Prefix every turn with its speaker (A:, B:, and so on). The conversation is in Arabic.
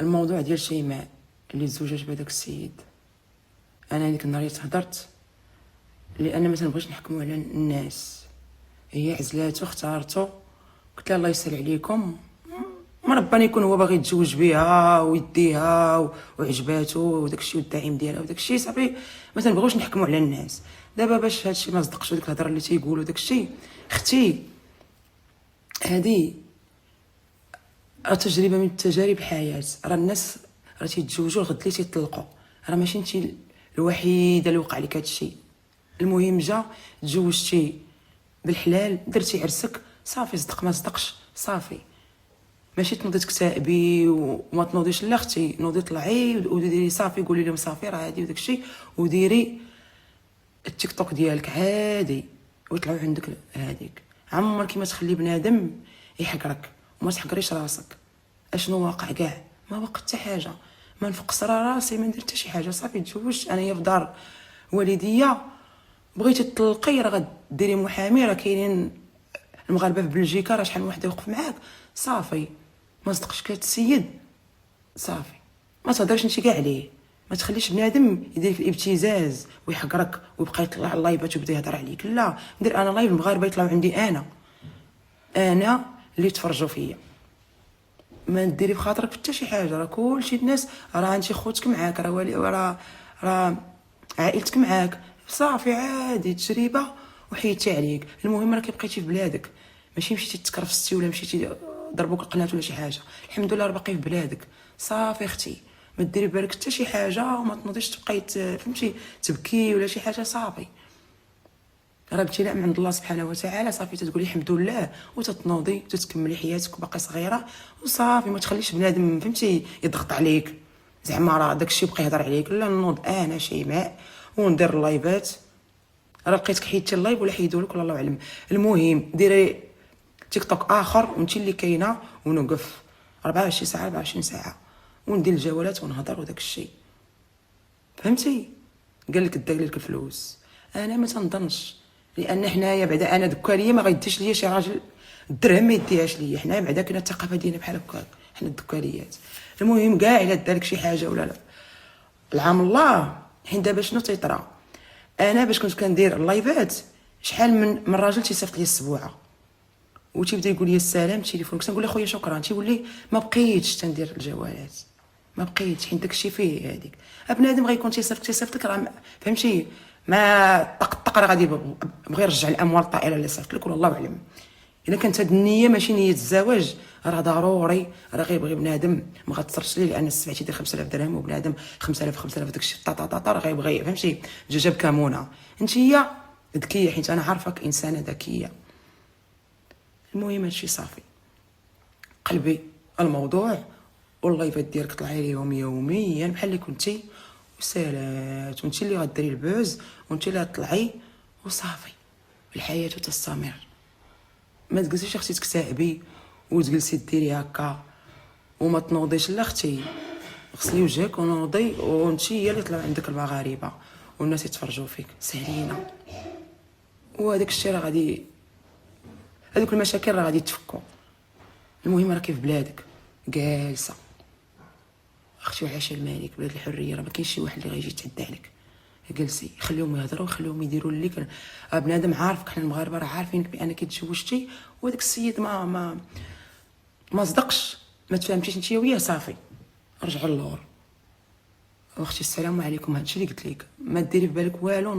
A: الموضوع ديال شيماء اللي تزوجات بهذاك السيد، انا ديك النهار هضرت لان ما تنبغيش نحكموا على الناس. هي عزلاتو اختارتو، قلت لها الله يسهل عليكم، ما ربما يكون هو باغي يتزوج بها ويديها وعجباتو وداكشي والداعم ديالها وداكشي صافي. ما تنبغيوش نحكموا على الناس. دابا باش هادشي ما صدقش وديك الهضره اللي تيقولوا داكشي، اختي هادي راه تجربه من تجارب الحياه. راه الناس راه تيتزوجوا الغد اللي تيطلقوا، راه ماشي انت الوحيده اللي وقع لك هادشي. المهم جا تزوجتي بالحلال، درتي عرسك صافي، صدق ما صدقش صافي. ماشي تنوضي تكتئبي وما تنوضيش. لا اختي، نوضي طلعي وديري صافي، قولي لهم صافي راه هادي وداكشي، وديري التيك توك ديالك عادي ويطلعوا عندك هذيك. عمرك ما تخلي بنادم يحقرك وما تحقريش راسك. اشنو واقع كاع؟ ما واقع حتى حاجه. ما نفقس راسي، ما ندير حتى شي حاجه، صافي تزوجت انايا في دار والديا. بغيتي تطلقي راه غديري محامي، راه كاينين المغاربه في بلجيكا، راه شحال من واحد يوقف معاك صافي. ما صدقش كات السيد صافي، ما تهضرش انت كاع عليه. ما تخليش بنادم يدير لك الابتزاز ويحقرك ويبقى يطلع اللايفات ويبدا يهضر عليك. لا، ندير انا لايف، المغاربه يطلعوا عندي انا اللي تفرجوا فيا. ما ديري بخاطرك حتى شي حاجه، راه كلشي الناس، راه انت خوتك معاك، راه عائلتك معاك صافي، عادي تجربه وحيدتي عليك. المهم راكي بقيتي في بلادك، ماشي مشيتي تكرفستي ولا مشيتي ضربوك القناه ولا شي حاجه. الحمد لله راه باقي في بلادك صافي اختي. ما ديري بالك حتى شي حاجه وما تنوضيش تبقاي فهمتي تبكي ولا شي حاجه صافي. راه ابتلاء من عند الله سبحانه وتعالى صافي. تتقولي الحمد لله وتتنوضي وتتكملي حياتك باقي صغيره وصافي. ما تخليش بنادم فهمتي يضغط عليك زعما راه داكشي بقى يهضر عليك. لا، نوض انا شيماء وندير اللايفات. راه لقيتك حيدتي اللايف ولا حيدولك ولا الله اعلم. المهم ديري تيك توك اخر وانت اللي كاينه، ونوقف 24 ساعه 24 ساعه وندير الجولات ونهضر وداك الشيء. فهمتي؟ قال لك داير لك الفلوس. انا ما تنظنش، لان حنايا بعدا انا دكاليه ما غيديش ليا شي راجل الدرهم، ما يديهاش ليا. حنايا بعدا كاينه الثقافه ديالنا بحال هكاك، حنا الدكاليات. المهم كاع الا دارك شي حاجه ولا لا، العام الله. حين دابا شنو تيطرا، انا باش كنت كندير اللايفات شحال من راجل تيصيفط لي السبوعه وتيبدا يقول لي السلام تليفونك، تنقول له خويا شكرا، تيولي ما بقيتش تندير الجوالات، ما بقيتش حيت داكشي فيه هذيك. بنادم غيكون تيصيفط لك راه فهمتي، ما طق راه غادي بغى يرجع الاموال الطائله اللي صيفط لك، والله اعلم. الا كانت هاد النيه ماشي نيه الزواج، راه ضروري راه غيبغي بنادم ما غتصرش ليه، لان السبع تيدير 5000 درهم وبنادم 5000 داكشي طاطا راه غيبغي فهمتي دجاجه بكمونه. انتيا ذكيه حيت انا عارفك انسانه ذكيه. المهم هادشي صافي قلبي الموضوع، واللايفات ديالك طلعي ليهم يوميا بحال اللي كنتي وسالات، وانت اللي غديري البوز وانت اللي غطلعي وصافي. الحياه تستمر. ما تجلسيش اختي تكتئبي وتجلسي ديري هكا وما تنوضيش. لا اختي، غسلي وجهك ونوضي، وانت هي اللي طلع عندك المغاربه والناس يتفرجوا فيك سهلينا. وهذاك الشيء راه غادي، هذوك المشاكل راه غادي يتفكوا. المهم راكي في بلادك جالسه اختي وعايشه الملك، بلاد الحريه، راه ما كاينش شي واحد اللي غيجي يتعدى عليك. جلسي خليهم يهضروا، خليهم يديروا لك. بنادم عارفك، حنا المغاربه راه عارفينك بانك تزوجتي وهذاك السيد ما صدقش، ما تفاهمتيش انت وياه صافي، رجعوا للور. واختي السلام عليكم، هادشي اللي قلت لك، ما ديري في بالك والو.